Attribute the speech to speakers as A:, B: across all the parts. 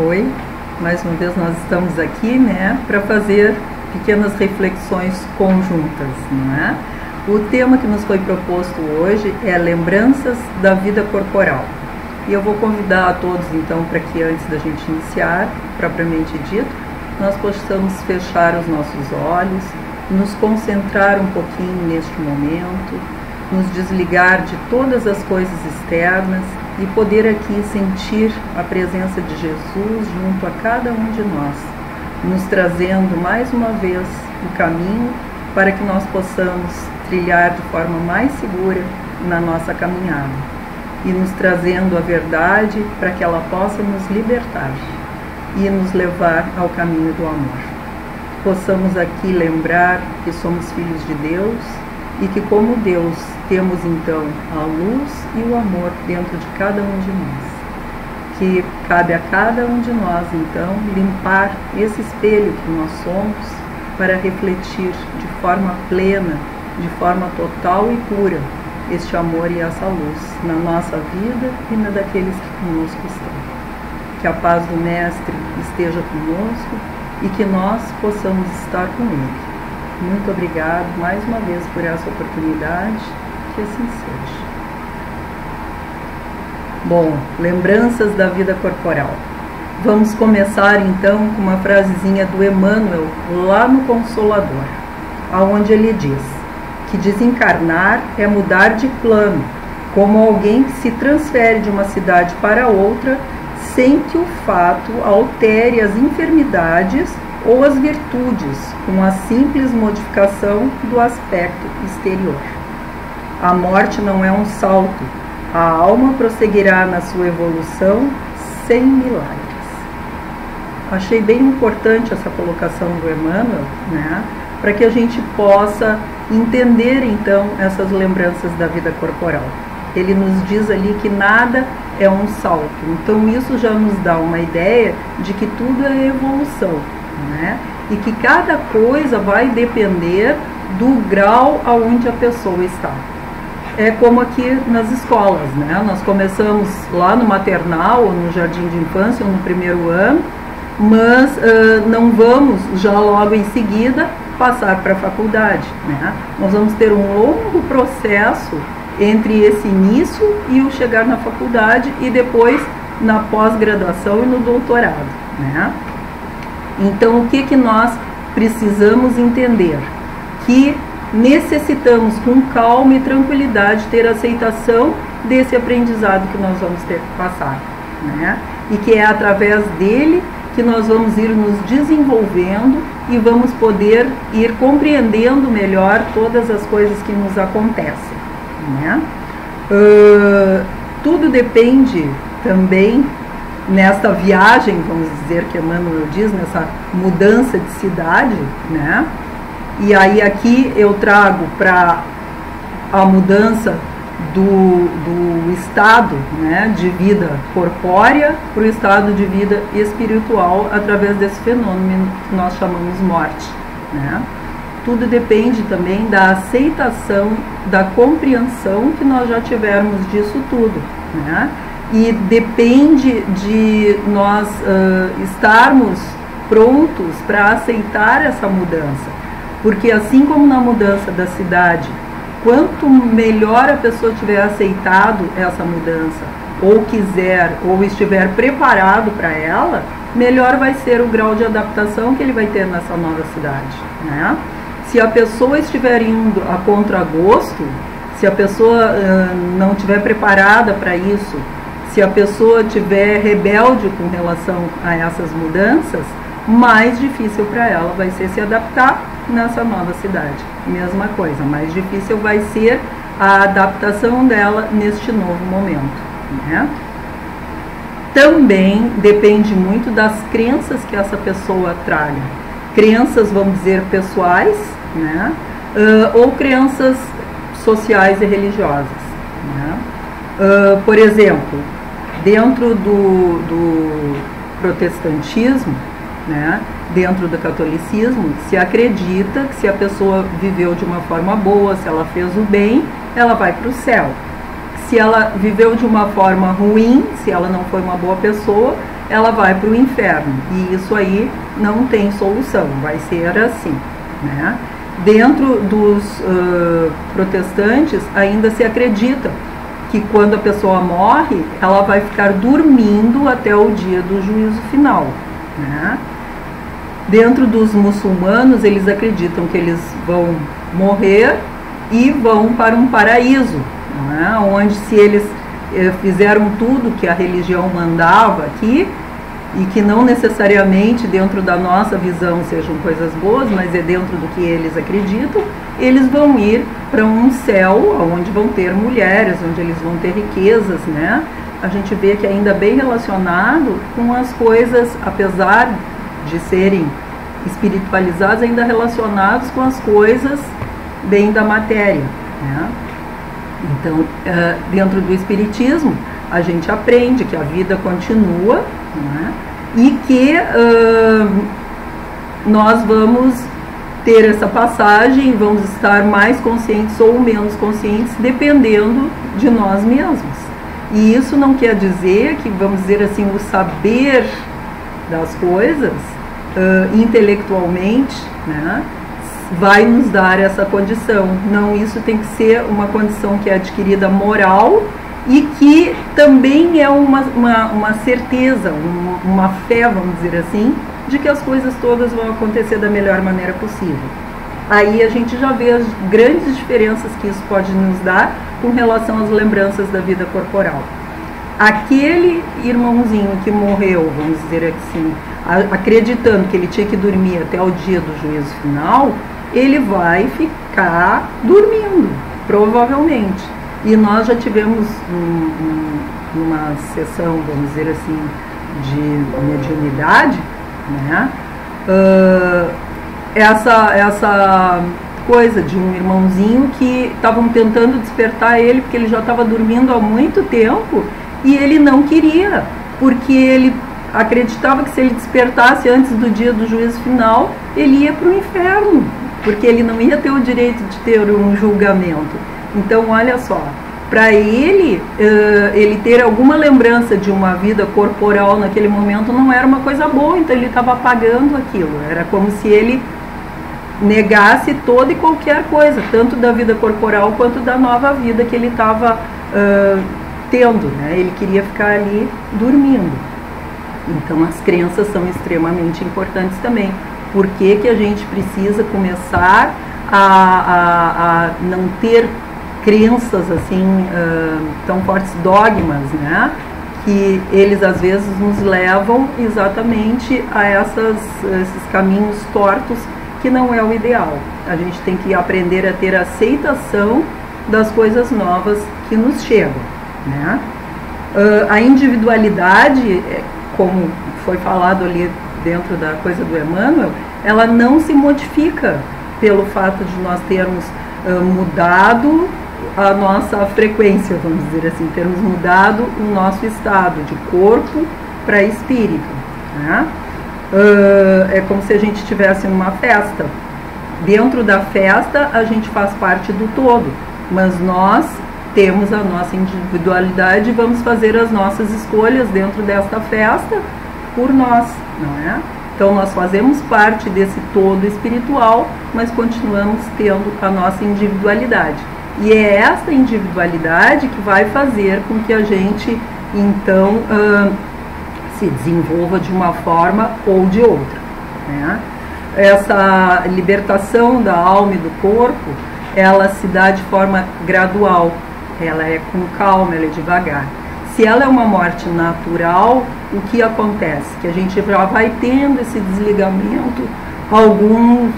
A: Oi, mais uma vez nós estamos aqui, né, para fazer pequenas reflexões conjuntas, não é? O tema que nos foi proposto hoje é lembranças da vida corporal. E eu vou convidar a todos, então, para que antes da gente iniciar, propriamente dito, nós possamos fechar os nossos olhos, nos concentrar um pouquinho neste momento, nos desligar de todas as coisas externas e poder aqui sentir a presença de Jesus junto a cada um de nós, nos trazendo mais uma vez o caminho para que nós possamos trilhar de forma mais segura na nossa caminhada e nos trazendo a verdade para que ela possa nos libertar e nos levar ao caminho do amor. Possamos aqui lembrar que somos filhos de Deus e que, como Deus, temos então a luz e o amor dentro de cada um de nós. Que cabe a cada um de nós, então, limpar esse espelho que nós somos para refletir de forma plena, de forma total e pura, este amor e essa luz na nossa vida e na daqueles que conosco estão. Que a paz do Mestre esteja conosco e que nós possamos estar com Ele. Muito obrigado mais uma vez por essa oportunidade, que assim seja. Bom, lembranças da vida corporal. Vamos começar então com uma frasezinha do Emmanuel, lá no Consolador, aonde ele diz que desencarnar é mudar de plano, como alguém que se transfere de uma cidade para outra sem que o fato altere as enfermidades ou as virtudes, com a simples modificação do aspecto exterior. A morte não é um salto, a alma prosseguirá na sua evolução sem milagres. Achei bem importante essa colocação do Emmanuel, né, para que a gente possa entender então essas lembranças da vida corporal. Ele nos diz ali que nada é um salto, então isso já nos dá uma ideia de que tudo é evolução, né? E que cada coisa vai depender do grau aonde a pessoa está. É como aqui nas escolas, né? Nós começamos lá no maternal, ou no jardim de infância, ou no primeiro ano, mas não vamos já logo em seguida passar para a faculdade, né? Nós vamos ter um longo processo entre esse início e o chegar na faculdade e depois na pós-graduação e no doutorado, né? Então, o que nós precisamos entender? Que necessitamos, com calma e tranquilidade, ter aceitação desse aprendizado que nós vamos ter que passar, né? E que é através dele que nós vamos ir nos desenvolvendo e vamos poder ir compreendendo melhor todas as coisas que nos acontecem, né? Tudo depende também nesta viagem, vamos dizer, que Emmanuel diz, nessa mudança de cidade, né? E aí aqui eu trago para a mudança do estado, né, de vida corpórea para o estado de vida espiritual através desse fenômeno que nós chamamos morte, né? Tudo depende também da aceitação, da compreensão que nós já tivermos disso tudo, né? E depende de nós estarmos prontos para aceitar essa mudança, porque assim como na mudança da cidade, quanto melhor a pessoa tiver aceitado essa mudança, ou quiser, ou estiver preparado para ela, melhor vai ser o grau de adaptação que ele vai ter nessa nova cidade, né? Se a pessoa estiver indo a contragosto, se a pessoa não estiver preparada para isso, se a pessoa estiver rebelde com relação a essas mudanças, mais difícil para ela vai ser se adaptar nessa nova cidade. Mesma coisa, mais difícil vai ser a adaptação dela neste novo momento, né? Também depende muito das crenças que essa pessoa traga. Crenças, vamos dizer, pessoais, né? Ou crenças sociais e religiosas, né? Por exemplo, dentro do protestantismo, né, dentro do catolicismo, se acredita que se a pessoa viveu de uma forma boa, se ela fez o bem, ela vai para o céu. Se ela viveu de uma forma ruim, se ela não foi uma boa pessoa, ela vai para o inferno. E isso aí não tem solução, vai ser assim, né? Dentro dos protestantes ainda se acredita que quando a pessoa morre, ela vai ficar dormindo até o dia do juízo final, né? Dentro dos muçulmanos, eles acreditam que eles vão morrer e vão para um paraíso, né? Onde, se eles fizeram tudo que a religião mandava aqui, e que não necessariamente dentro da nossa visão sejam coisas boas, mas é dentro do que eles acreditam, eles vão ir para um céu onde vão ter mulheres, onde eles vão ter riquezas, né? A gente vê que ainda bem relacionado com as coisas, apesar de serem espiritualizados, ainda relacionados com as coisas bem da matéria, né? Então, dentro do espiritismo, a gente aprende que a vida continua, né? E que nós vamos ter essa passagem, vamos estar mais conscientes ou menos conscientes, dependendo de nós mesmos. E isso não quer dizer que, vamos dizer assim, o saber das coisas intelectualmente, né, vai nos dar essa condição. Não, isso tem que ser uma condição que é adquirida moral e que também é uma certeza, uma fé, vamos dizer assim, de que as coisas todas vão acontecer da melhor maneira possível. Aí a gente já vê as grandes diferenças que isso pode nos dar com relação às lembranças da vida corporal. Aquele irmãozinho que morreu, vamos dizer assim, acreditando que ele tinha que dormir até o dia do juízo final, ele vai ficar dormindo, provavelmente. E nós já tivemos uma sessão, vamos dizer assim, de mediunidade, né? Essa coisa de um irmãozinho que estavam tentando despertar ele, porque ele já estava dormindo há muito tempo, e ele não queria, porque ele acreditava que se ele despertasse antes do dia do juízo final, ele ia para o inferno, porque ele não ia ter o direito de ter um julgamento. Então, olha só, para ele ter alguma lembrança de uma vida corporal naquele momento não era uma coisa boa, então ele estava apagando aquilo. Era como se ele negasse toda e qualquer coisa, tanto da vida corporal quanto da nova vida que ele estava tendo, né? Ele queria ficar ali dormindo. Então, as crenças são extremamente importantes também. Por que que a gente precisa começar a não ter crenças assim tão fortes, dogmas, né? Que eles às vezes nos levam exatamente a esses caminhos tortos, que não é o ideal. A gente tem que aprender a ter aceitação das coisas novas que nos chegam, né? A individualidade, como foi falado ali dentro da coisa do Emmanuel, ela não se modifica pelo fato de nós termos mudado a nossa frequência, vamos dizer assim, termos mudado o nosso estado de corpo para espírito, né? É como se a gente estivesse numa festa. Dentro da festa a gente faz parte do todo, mas nós temos a nossa individualidade e vamos fazer as nossas escolhas dentro desta festa por nós, não é? Então nós fazemos parte desse todo espiritual, mas continuamos tendo a nossa individualidade. E é essa individualidade que vai fazer com que a gente, então, se desenvolva de uma forma ou de outra, né? Essa libertação da alma e do corpo, ela se dá de forma gradual, ela é com calma, ela é devagar. Se ela é uma morte natural, o que acontece? Que a gente já vai tendo esse desligamento alguns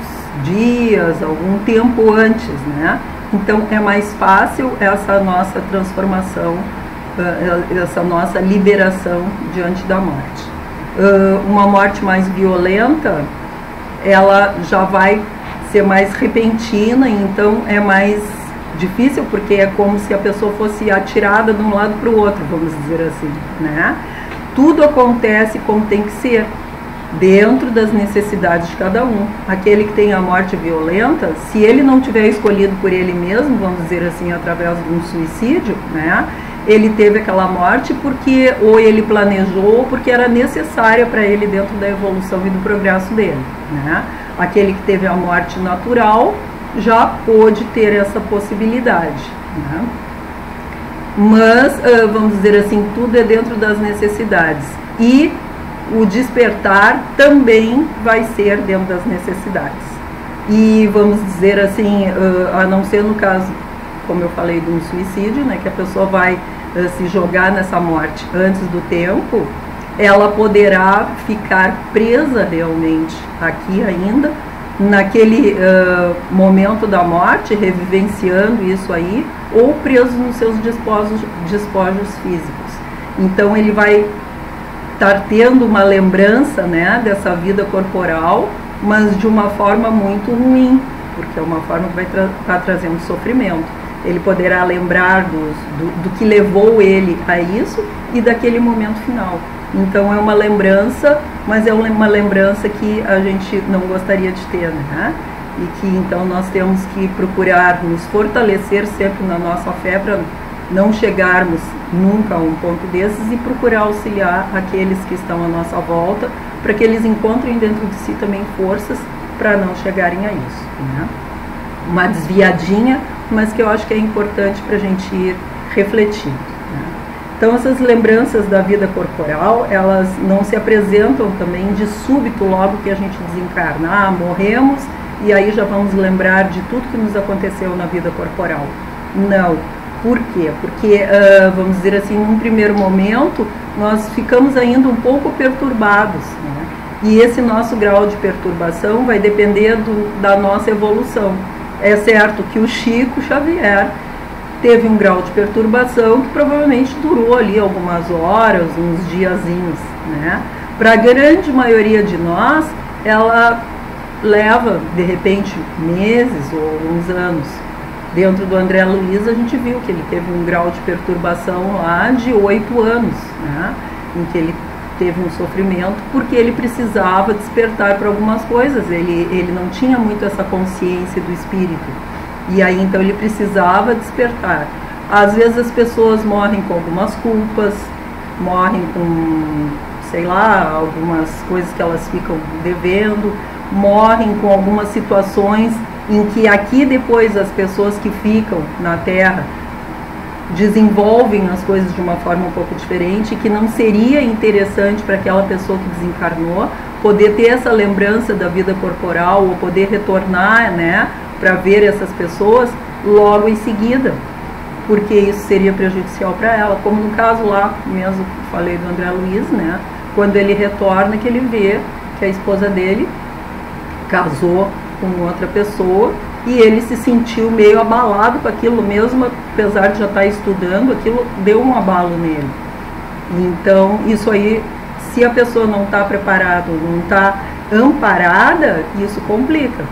A: dias, algum tempo antes, né? Então é mais fácil essa nossa transformação, essa nossa liberação diante da morte. Uma morte mais violenta, ela já vai ser mais repentina, então é mais difícil, porque é como se a pessoa fosse atirada de um lado para o outro, vamos dizer assim, né? Tudo acontece como tem que ser, dentro das necessidades de cada um. Aquele que tem a morte violenta, se ele não tiver escolhido por ele mesmo, vamos dizer assim, através de um suicídio, né, ele teve aquela morte porque ou ele planejou, ou porque era necessária para ele dentro da evolução e do progresso dele, né? Aquele que teve a morte natural já pôde ter essa possibilidade, né? Mas, vamos dizer assim, tudo é dentro das necessidades. E o despertar também vai ser dentro das necessidades. E vamos dizer assim, a não ser no caso, como eu falei, de um suicídio, né, que a pessoa vai se jogar nessa morte antes do tempo, ela poderá ficar presa realmente aqui ainda, naquele momento da morte, revivenciando isso aí, ou preso nos seus despojos físicos. Então ele vai estar tendo uma lembrança, né, dessa vida corporal, mas de uma forma muito ruim, porque é uma forma que vai estar trazendo sofrimento. Ele poderá lembrar do que levou ele a isso e daquele momento final. Então é uma lembrança, mas é uma lembrança que a gente não gostaria de ter, né? E que então nós temos que procurar nos fortalecer sempre na nossa fé para não chegarmos nunca a um ponto desses e procurar auxiliar aqueles que estão à nossa volta para que eles encontrem dentro de si também forças para não chegarem a isso, né? Uma desviadinha, mas que eu acho que é importante para a gente ir refletindo, né? Então essas lembranças da vida corporal, elas não se apresentam também de súbito logo que a gente desencarna. Ah, morremos e aí já vamos lembrar de tudo que nos aconteceu na vida corporal. Não. Por quê? Porque, vamos dizer assim, num primeiro momento, nós ficamos ainda um pouco perturbados, né? E esse nosso grau de perturbação vai depender da nossa evolução. É certo que o Chico Xavier teve um grau de perturbação que provavelmente durou ali algumas horas, uns diazinhos, né? Para a grande maioria de nós, ela leva, de repente, meses ou uns anos. Dentro do André Luiz, a gente viu que ele teve um grau de perturbação lá de 8 anos, né? Em que ele teve um sofrimento porque ele precisava despertar para algumas coisas, ele não tinha muito essa consciência do espírito, e aí então ele precisava despertar. Às vezes as pessoas morrem com algumas culpas, morrem com, sei lá, algumas coisas que elas ficam devendo, morrem com algumas situações em que aqui depois as pessoas que ficam na Terra desenvolvem as coisas de uma forma um pouco diferente, que não seria interessante para aquela pessoa que desencarnou poder ter essa lembrança da vida corporal ou poder retornar, né, para ver essas pessoas logo em seguida, porque isso seria prejudicial para ela, como no caso lá mesmo que falei do André Luiz, né, quando ele retorna, que ele vê que a esposa dele casou com outra pessoa e ele se sentiu meio abalado com aquilo mesmo, apesar de já estar estudando, aquilo deu um abalo nele. Então, isso aí, se a pessoa não está preparada, não está amparada, isso complica.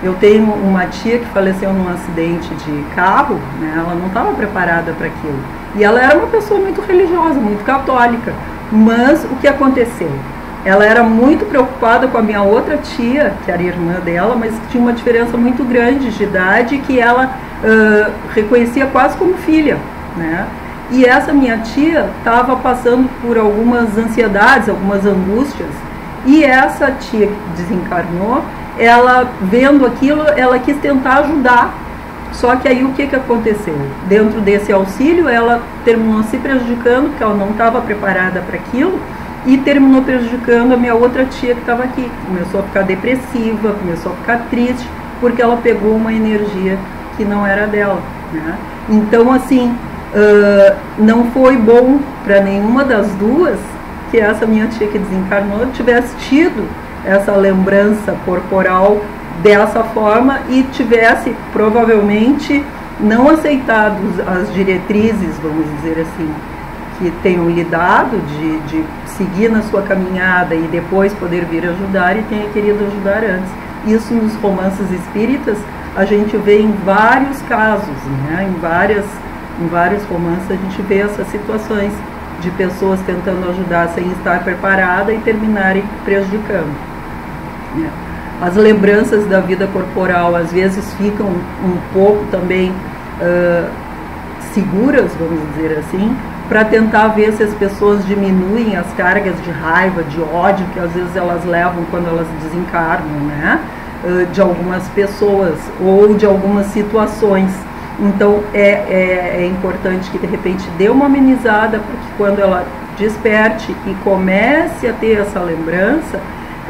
A: Eu tenho uma tia que faleceu num acidente de carro, né, ela não estava preparada para aquilo. E ela era uma pessoa muito religiosa, muito católica. Mas o que aconteceu? Ela era muito preocupada com a minha outra tia, que era irmã dela, mas tinha uma diferença muito grande de idade, que ela reconhecia quase como filha, né? E essa minha tia estava passando por algumas ansiedades, algumas angústias, e essa tia que desencarnou, ela vendo aquilo, ela quis tentar ajudar. Só que aí o que aconteceu? Dentro desse auxílio, ela terminou se prejudicando, porque ela não estava preparada para aquilo, e terminou prejudicando a minha outra tia que estava aqui. Começou a ficar depressiva, começou a ficar triste, porque ela pegou uma energia que não era dela, né? Então, assim, não foi bom para nenhuma das duas que essa minha tia que desencarnou tivesse tido essa lembrança corporal dessa forma e tivesse, provavelmente, não aceitado as diretrizes, vamos dizer assim, que tenham lhe dado de seguir na sua caminhada e depois poder vir ajudar e tenha querido ajudar antes. Isso nos romances espíritas a gente vê em vários casos, né? Em vários romances a gente vê essas situações de pessoas tentando ajudar sem estar preparada e terminarem prejudicando, né? As lembranças da vida corporal às vezes ficam um pouco também seguras, vamos dizer assim, para tentar ver se as pessoas diminuem as cargas de raiva, de ódio que às vezes elas levam quando elas desencarnam, né? De algumas pessoas ou de algumas situações. Então é importante que de repente dê uma amenizada para que quando ela desperte e comece a ter essa lembrança,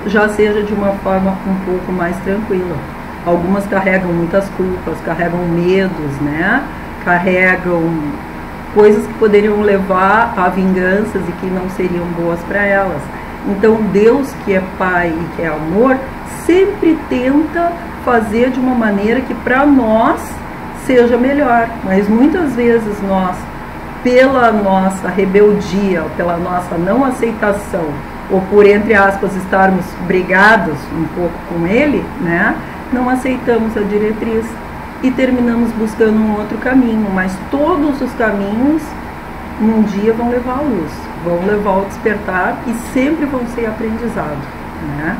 A: já seja de uma forma um pouco mais tranquila. Algumas carregam muitas culpas, carregam medos, né? Carregam coisas que poderiam levar a vinganças e que não seriam boas para elas. Então Deus, que é Pai e que é amor, sempre tenta fazer de uma maneira que para nós seja melhor, mas muitas vezes nós, pela nossa rebeldia, pela nossa não aceitação, ou por, entre aspas, estarmos brigados um pouco com ele, né, não aceitamos a diretriz e terminamos buscando um outro caminho, mas todos os caminhos um dia vão levar à luz, vão levar ao despertar e sempre vão ser aprendizado, né?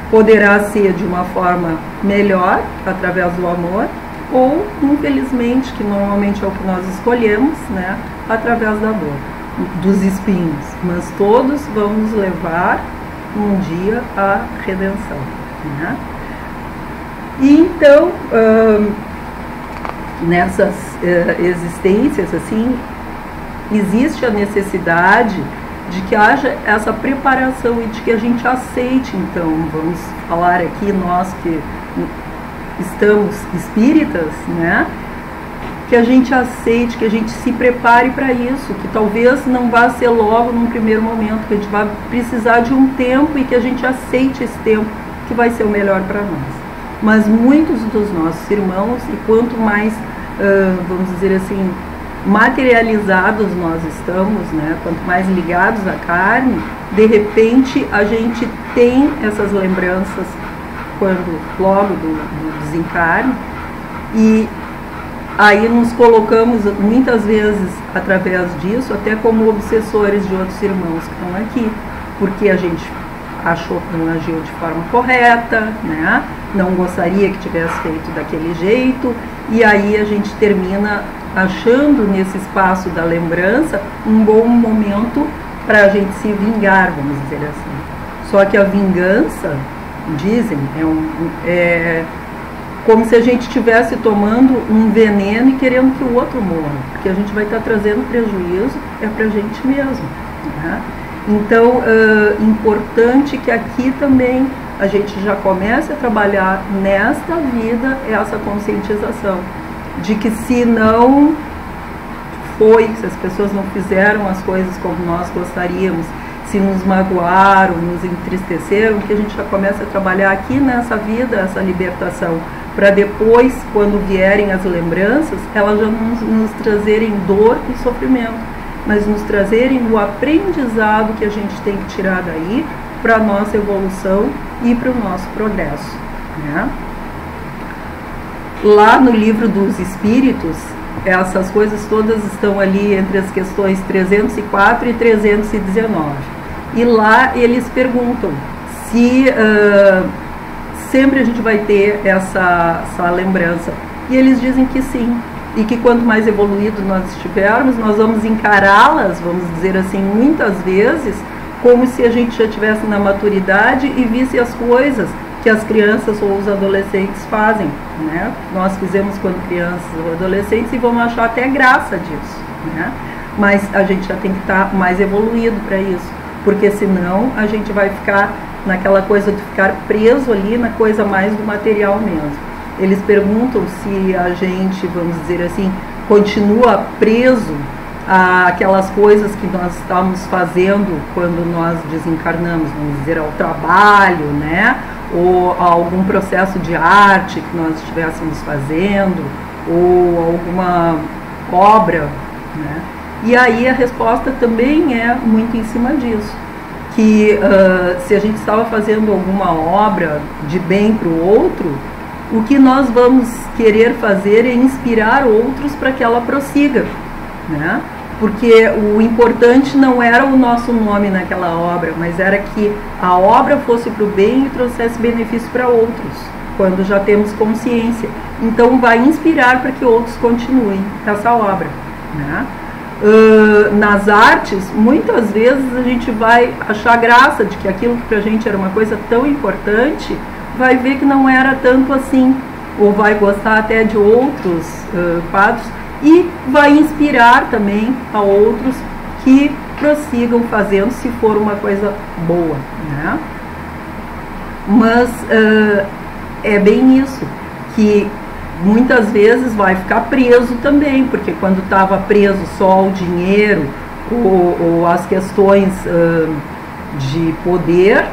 A: Poderá ser de uma forma melhor, através do amor, ou, infelizmente, que normalmente é o que nós escolhemos, né, através da dor, dos espinhos, mas todos vão nos levar um dia à redenção, né? E então, nessas existências, assim, existe a necessidade de que haja essa preparação e de que a gente aceite. Então, vamos falar aqui, nós que estamos espíritas, né, que a gente aceite, que a gente se prepare para isso, que talvez não vá ser logo num primeiro momento, que a gente vai precisar de um tempo e que a gente aceite esse tempo, que vai ser o melhor para nós. Mas muitos dos nossos irmãos, e quanto mais, vamos dizer assim, materializados nós estamos, né, quanto mais ligados à carne, de repente a gente tem essas lembranças logo do desencarne, e aí nos colocamos muitas vezes através disso até como obsessores de outros irmãos que estão aqui, porque a gente achou que não agiu de forma correta, né? Não gostaria que tivesse feito daquele jeito, e aí a gente termina achando nesse espaço da lembrança um bom momento para a gente se vingar, vamos dizer assim. Só que a vingança, dizem, é como se a gente estivesse tomando um veneno e querendo que o outro morra, porque a gente vai estar trazendo prejuízo para a gente mesmo, né? Então, importante que aqui também a gente já comece a trabalhar nesta vida essa conscientização de que se as pessoas não fizeram as coisas como nós gostaríamos, se nos magoaram, nos entristeceram, que a gente já comece a trabalhar aqui nessa vida, essa libertação, para depois, quando vierem as lembranças, elas já não nos trazerem dor e sofrimento, mas nos trazerem o aprendizado que a gente tem que tirar daí para a nossa evolução e para o nosso progresso, né? Lá no livro dos Espíritos, essas coisas todas estão ali entre as questões 304 e 319. E lá eles perguntam se sempre a gente vai ter essa lembrança. E eles dizem que sim. E que quanto mais evoluído nós estivermos, nós vamos encará-las, vamos dizer assim, muitas vezes, como se a gente já estivesse na maturidade e visse as coisas que as crianças ou os adolescentes fazem, né? Nós fizemos quando crianças ou adolescentes e vamos achar até graça disso, né? Mas a gente já tem que estar mais evoluído para isso, porque senão a gente vai ficar naquela coisa de ficar preso ali na coisa mais do material mesmo. Eles perguntam se a gente, vamos dizer assim, continua preso àquelas coisas que nós estamos fazendo quando nós desencarnamos, vamos dizer, ao trabalho, né? Ou a algum processo de arte que nós estivéssemos fazendo, ou alguma obra, né? E aí a resposta também é muito em cima disso, que se a gente estava fazendo alguma obra de bem para o outro, o que nós vamos querer fazer é inspirar outros para que ela prossiga, né? Porque o importante não era o nosso nome naquela obra, mas era que a obra fosse para o bem e trouxesse benefício para outros. quando já temos consciência. Então vai inspirar para que outros continuem essa obra, né? Nas artes, muitas vezes a gente vai achar graça de que aquilo que para a gente era uma coisa tão importante, vai ver que não era tanto assim, ou vai gostar até de outros quadros, e vai inspirar também a outros que prossigam fazendo, se for uma coisa boa, né? Mas é bem isso, que muitas vezes vai ficar preso também, porque quando estava preso só ao dinheiro ou às questões de poder,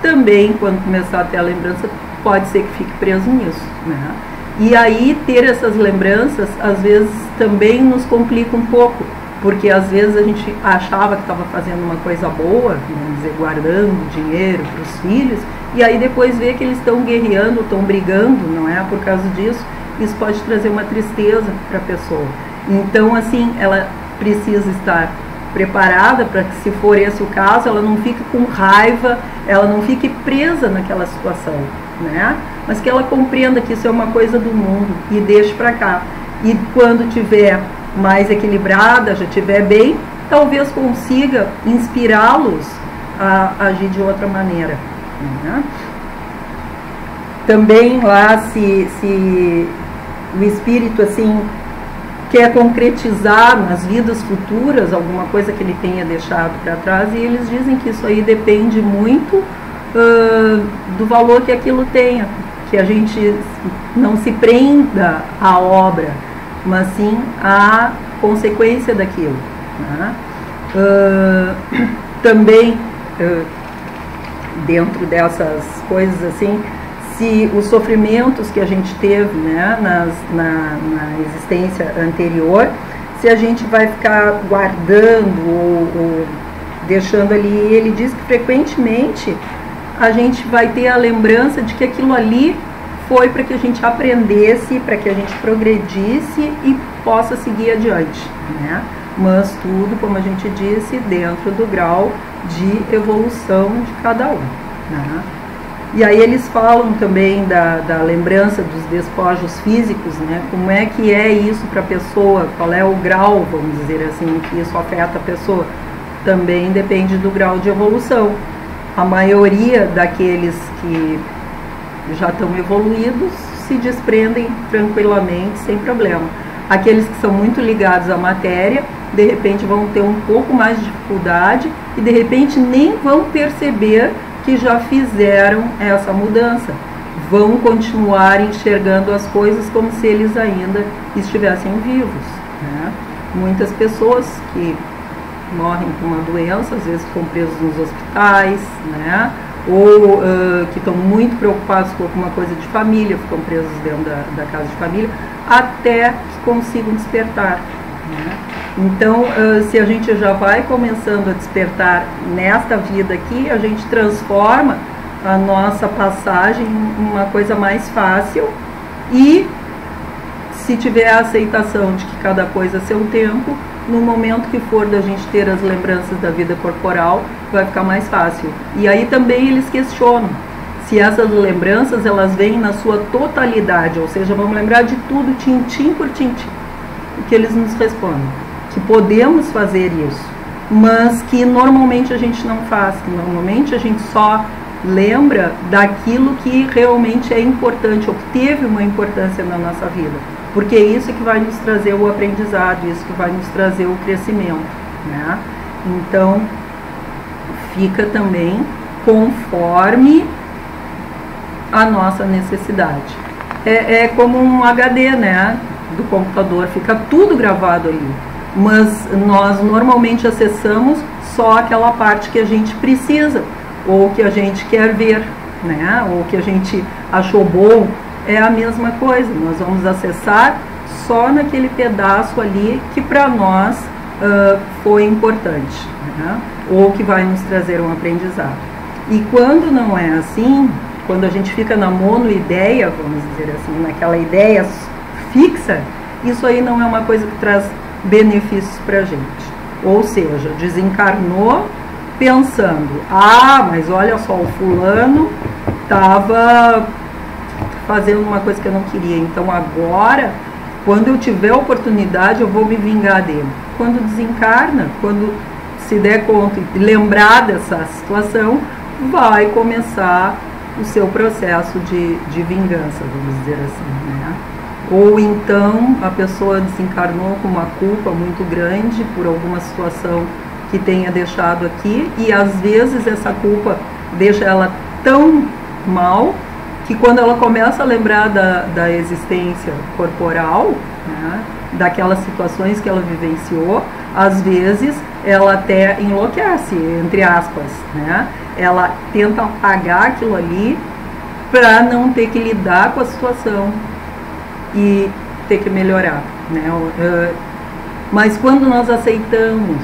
A: também quando começar a ter a lembrança, pode ser que fique preso nisso, né? E aí ter essas lembranças às vezes também nos complica um pouco, porque às vezes a gente achava que estava fazendo uma coisa boa, vamos dizer, guardando dinheiro para os filhos, e aí depois vê que eles estão guerreando, estão brigando, não é? Por causa disso, isso pode trazer uma tristeza para a pessoa. Então, assim, ela precisa estar preparada para que, se for esse o caso, ela não fique com raiva, ela não fique presa naquela situação, né? Mas que ela compreenda que isso é uma coisa do mundo e deixe para cá. E quando tiver mais equilibrada, já estiver bem, talvez consiga inspirá-los a agir de outra maneira, né? Também lá, se o espírito assim quer concretizar nas vidas futuras alguma coisa que ele tenha deixado para trás, e eles dizem que isso aí depende muito do valor que aquilo tenha, que a gente não se prenda à obra, mas sim à consequência daquilo, né? Também dentro dessas coisas assim, se os sofrimentos que a gente teve, né, na existência anterior, se a gente vai ficar guardando ou deixando ali, ele diz que frequentemente a gente vai ter a lembrança de que aquilo ali foi para que a gente aprendesse, para que a gente progredisse e possa seguir adiante, né? Mas tudo, como a gente disse, dentro do grau de evolução de cada um, né? E aí eles falam também da lembrança dos despojos físicos, né? Como é que é isso para a pessoa, qual é o grau, vamos dizer assim, que isso afeta a pessoa. Também depende do grau de evolução. A maioria daqueles que já estão evoluídos se desprendem tranquilamente, sem problema. Aqueles que são muito ligados à matéria, de repente vão ter um pouco mais de dificuldade e de repente nem vão perceber que já fizeram essa mudança. Vão continuar enxergando as coisas como se eles ainda estivessem vivos, né? Muitas pessoas que morrem com uma doença, às vezes ficam presos nos hospitais, né? Ou que estão muito preocupados com alguma coisa de família, ficam presos dentro da casa de família, até que consigam despertar, né? Então, se a gente já vai começando a despertar nesta vida aqui, a gente transforma a nossa passagem em uma coisa mais fácil, e se tiver a aceitação de que cada coisa é seu tempo, no momento que for da gente ter as lembranças da vida corporal, vai ficar mais fácil. E aí também eles questionam se essas lembranças elas vêm na sua totalidade, ou seja, vamos lembrar de tudo, tintim por tintim. O que eles nos respondem? Que podemos fazer isso, mas que normalmente a gente não faz, que normalmente a gente só lembra daquilo que realmente é importante, ou que teve uma importância na nossa vida, porque é isso que vai nos trazer o aprendizado, isso que vai nos trazer o crescimento, né? Então, fica também conforme a nossa necessidade. É como um HD, né, do computador, fica tudo gravado ali, mas nós normalmente acessamos só aquela parte que a gente precisa, ou que a gente quer ver, né, ou que a gente achou bom. É a mesma coisa, nós vamos acessar só naquele pedaço ali que para nós foi importante, né, ou que vai nos trazer um aprendizado. E quando não é assim, quando a gente fica na monoideia, vamos dizer assim, naquela ideia fixa, isso aí não é uma coisa que traz benefícios para a gente. Ou seja, desencarnou pensando, mas olha só, o fulano estava fazendo uma coisa que eu não queria. Então agora, quando eu tiver a oportunidade, eu vou me vingar dele. Quando desencarna, quando se der conta e lembrar dessa situação, vai começar o seu processo de vingança, vamos dizer assim, né? Ou então a pessoa desencarnou com uma culpa muito grande por alguma situação que tenha deixado aqui, e às vezes essa culpa deixa ela tão mal que quando ela começa a lembrar da existência corporal, né, daquelas situações que ela vivenciou, às vezes ela até enlouquece, entre aspas, né? Ela tenta apagar aquilo ali para não ter que lidar com a situação e ter que melhorar, né? Mas quando nós aceitamos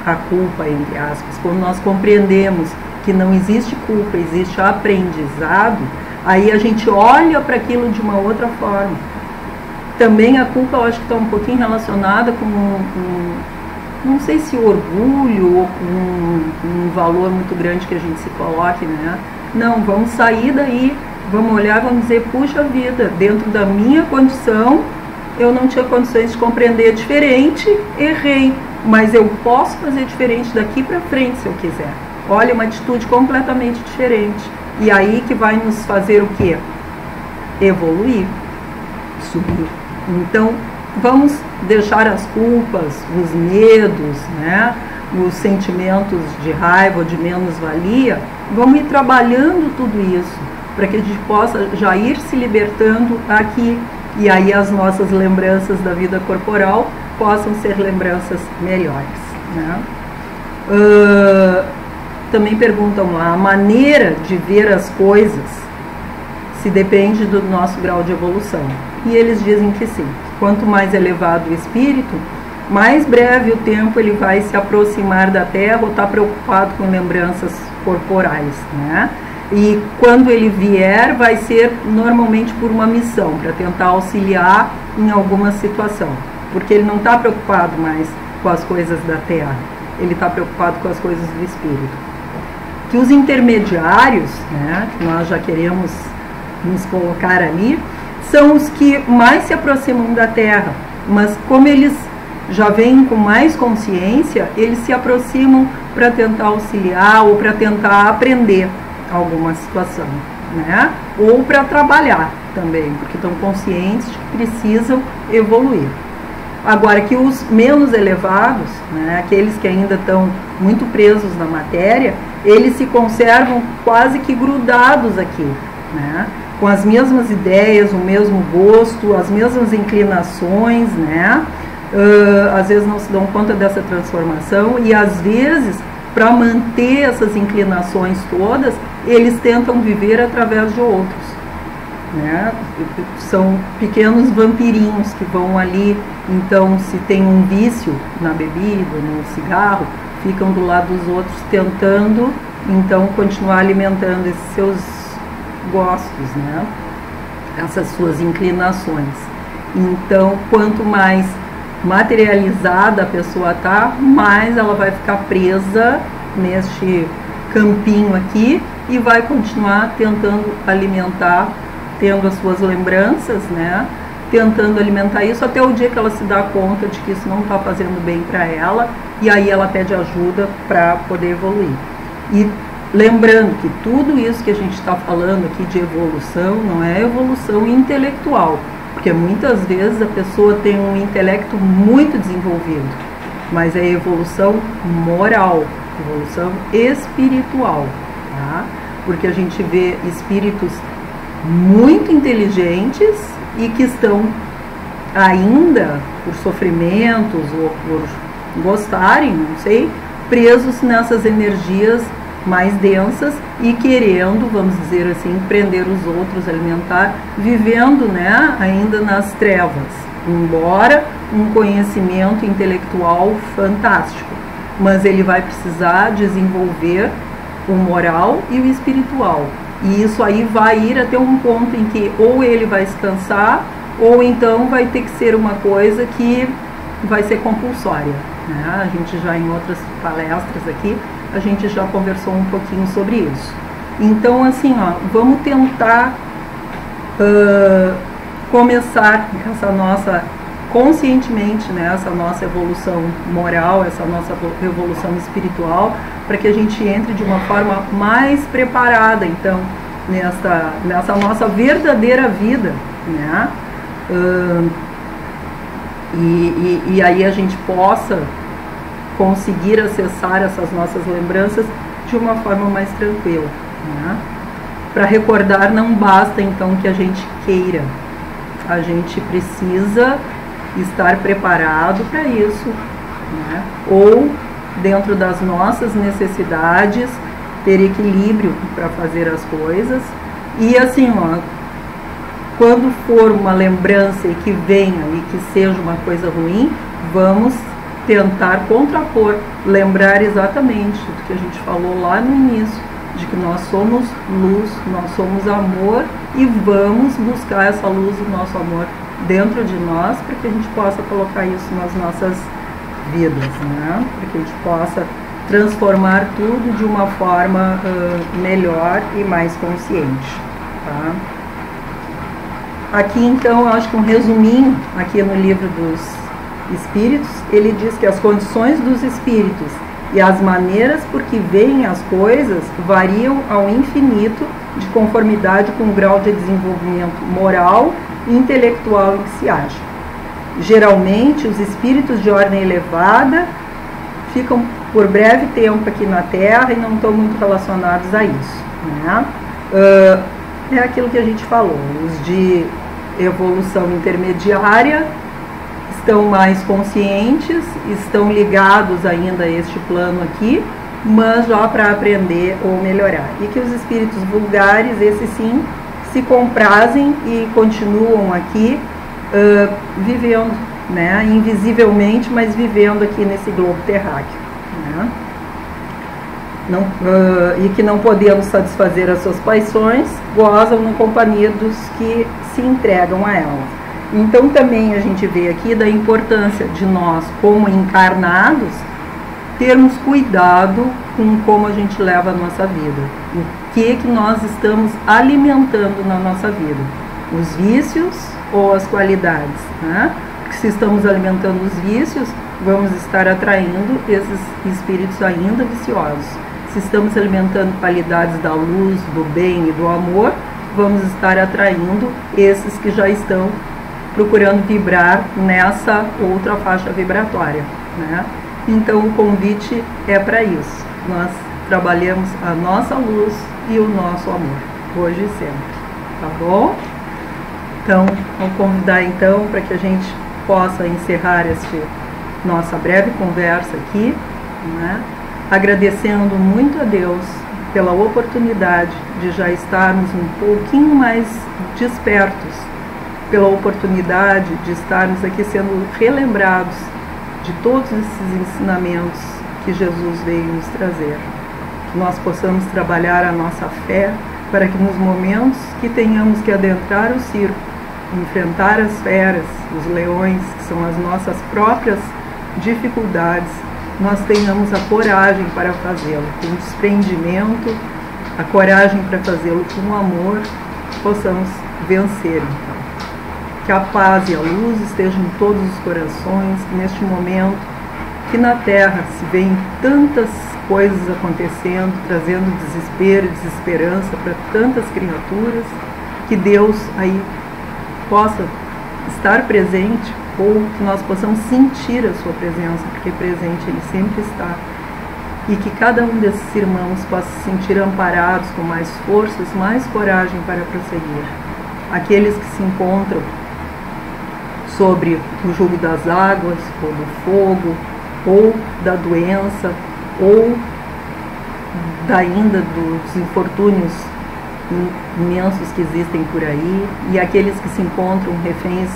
A: a culpa, entre aspas, quando nós compreendemos que não existe culpa, existe aprendizado, aí a gente olha para aquilo de uma outra forma. Também a culpa, eu acho que está um pouquinho relacionada com não sei se orgulho ou com um valor muito grande que a gente se coloque, né? Não, vamos sair daí, vamos olhar, vamos dizer, puxa vida, dentro da minha condição, eu não tinha condições de compreender diferente, errei, mas eu posso fazer diferente daqui para frente se eu quiser. Olha, uma atitude completamente diferente. E aí que vai nos fazer o quê? Evoluir, subir. Então, vamos deixar as culpas, os medos, né, os sentimentos de raiva ou de menos-valia, vamos ir trabalhando tudo isso, para que a gente possa já ir se libertando aqui, e aí as nossas lembranças da vida corporal possam ser lembranças melhores, né? Também perguntam lá, a maneira de ver as coisas se depende do nosso grau de evolução. E eles dizem que sim. Quanto mais elevado o espírito, mais breve o tempo ele vai se aproximar da Terra ou está preocupado com lembranças corporais, né? E quando ele vier, vai ser normalmente por uma missão, para tentar auxiliar em alguma situação. Porque ele não está preocupado mais com as coisas da Terra, ele está preocupado com as coisas do espírito. Que os intermediários, né, que nós já queremos nos colocar ali, são os que mais se aproximam da Terra, mas como eles já vêm com mais consciência, eles se aproximam para tentar auxiliar ou para tentar aprender alguma situação, né? Ou para trabalhar também, porque estão conscientes de que precisam evoluir. Agora, que os menos elevados, né, aqueles que ainda estão muito presos na matéria, eles se conservam quase que grudados aqui, né? Com as mesmas ideias, o mesmo gosto, as mesmas inclinações, né? Às vezes não se dão conta dessa transformação e às vezes, para manter essas inclinações todas, eles tentam viver através de outros, né? São pequenos vampirinhos que vão ali, então se tem um vício na bebida, no cigarro, ficam do lado dos outros tentando então continuar alimentando esses seus gostos, né? Essas suas inclinações. Então, quanto mais materializada a pessoa está, mais ela vai ficar presa neste campinho aqui e vai continuar tentando alimentar, tendo as suas lembranças, né? Tentando alimentar isso até o dia que ela se dá conta de que isso não está fazendo bem para ela, e aí ela pede ajuda para poder evoluir. E lembrando que tudo isso que a gente está falando aqui de evolução não é evolução intelectual, porque muitas vezes a pessoa tem um intelecto muito desenvolvido, mas é evolução moral, evolução espiritual, tá? Porque a gente vê espíritos muito inteligentes e que estão ainda, por sofrimentos ou por gostarem, não sei, presos nessas energias mais densas e querendo, vamos dizer assim, prender os outros, alimentar, vivendo, né, ainda nas trevas, embora um conhecimento intelectual fantástico, mas ele vai precisar desenvolver o moral e o espiritual, e isso aí vai ir até um ponto em que ou ele vai se cansar, ou então vai ter que ser uma coisa que vai ser compulsória, né? A gente já em outras palestras aqui, a gente já conversou um pouquinho sobre isso. Então, assim, ó, vamos tentar começar essa nossa, conscientemente, né, essa nossa evolução moral, essa nossa evolução espiritual, para que a gente entre de uma forma mais preparada, então, nessa nossa verdadeira vida, né? E aí a gente possa conseguir acessar essas nossas lembranças de uma forma mais tranquila, né? Para recordar não basta então que a gente queira, a gente precisa estar preparado para isso, né? Ou dentro das nossas necessidades ter equilíbrio para fazer as coisas. E assim, ó, quando for uma lembrança e que venha e que seja uma coisa ruim, vamos tentar contrapor, lembrar exatamente do que a gente falou lá no início, de que nós somos luz, nós somos amor, e vamos buscar essa luz e nosso amor dentro de nós, para que a gente possa colocar isso nas nossas vidas, né? Para que a gente possa transformar tudo de uma forma melhor e mais consciente, tá? Aqui então, eu acho que um resuminho, aqui no livro dos Espíritos, ele diz que as condições dos espíritos e as maneiras por que veem as coisas variam ao infinito de conformidade com o grau de desenvolvimento moral e intelectual em que se acha. Geralmente, os espíritos de ordem elevada ficam por breve tempo aqui na Terra e não estão muito relacionados a isso, né? É aquilo que a gente falou, os de evolução intermediária estão mais conscientes, estão ligados ainda a este plano aqui, mas já para aprender ou melhorar. E que os espíritos vulgares, esses sim, se comprazem e continuam aqui vivendo, né, invisivelmente, mas vivendo aqui nesse globo terráqueo, né? E que não podendo satisfazer as suas paixões, gozam na companhia dos que se entregam a elas. Então também a gente vê aqui da importância de nós, como encarnados, termos cuidado com como a gente leva a nossa vida. O que nós estamos alimentando na nossa vida? Os vícios ou as qualidades, né? Porque se estamos alimentando os vícios, vamos estar atraindo esses espíritos ainda viciosos. Se estamos alimentando qualidades da luz, do bem e do amor, vamos estar atraindo esses que já estão procurando vibrar nessa outra faixa vibratória, né? Então o convite é para isso. Nós trabalhamos a nossa luz e o nosso amor, hoje e sempre, tá bom? Então, vou convidar então para que a gente possa encerrar esta nossa breve conversa aqui, né? Agradecendo muito a Deus pela oportunidade de já estarmos um pouquinho mais despertos, pela oportunidade de estarmos aqui sendo relembrados de todos esses ensinamentos que Jesus veio nos trazer. Que nós possamos trabalhar a nossa fé para que nos momentos que tenhamos que adentrar o circo, enfrentar as feras, os leões, que são as nossas próprias dificuldades, nós tenhamos a coragem para fazê-lo, com desprendimento, a coragem para fazê-lo com amor, possamos vencer então. Que a paz e a luz estejam em todos os corações, que neste momento, que na Terra se veem tantas coisas acontecendo, trazendo desespero e desesperança para tantas criaturas, que Deus aí possa estar presente, ou que nós possamos sentir a sua presença, porque presente Ele sempre está, e que cada um desses irmãos possa se sentir amparados com mais forças, mais coragem para prosseguir. Aqueles que se encontram sobre o jugo das águas, ou do fogo, ou da doença, ou ainda dos infortúnios imensos que existem por aí, e aqueles que se encontram reféns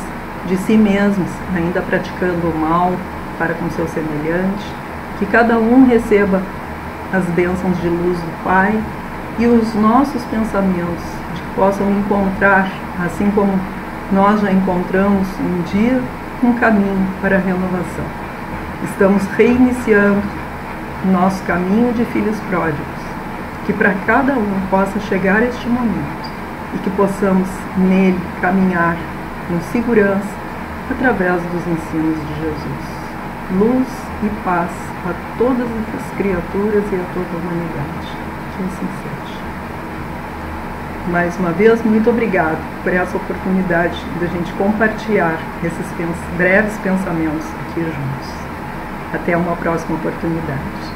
A: de si mesmos, ainda praticando o mal para com seu semelhante, que cada um receba as bênçãos de luz do Pai e os nossos pensamentos de que possam encontrar, assim como nós já encontramos um dia, um caminho para a renovação. Estamos reiniciando nosso caminho de filhos pródigos, que para cada um possa chegar este momento e que possamos nele caminhar com segurança através dos ensinos de Jesus. Luz e paz a todas as criaturas e a toda a humanidade. Que assim seja. Mais uma vez, muito obrigado por essa oportunidade de a gente compartilhar esses breves pensamentos aqui juntos. Até uma próxima oportunidade.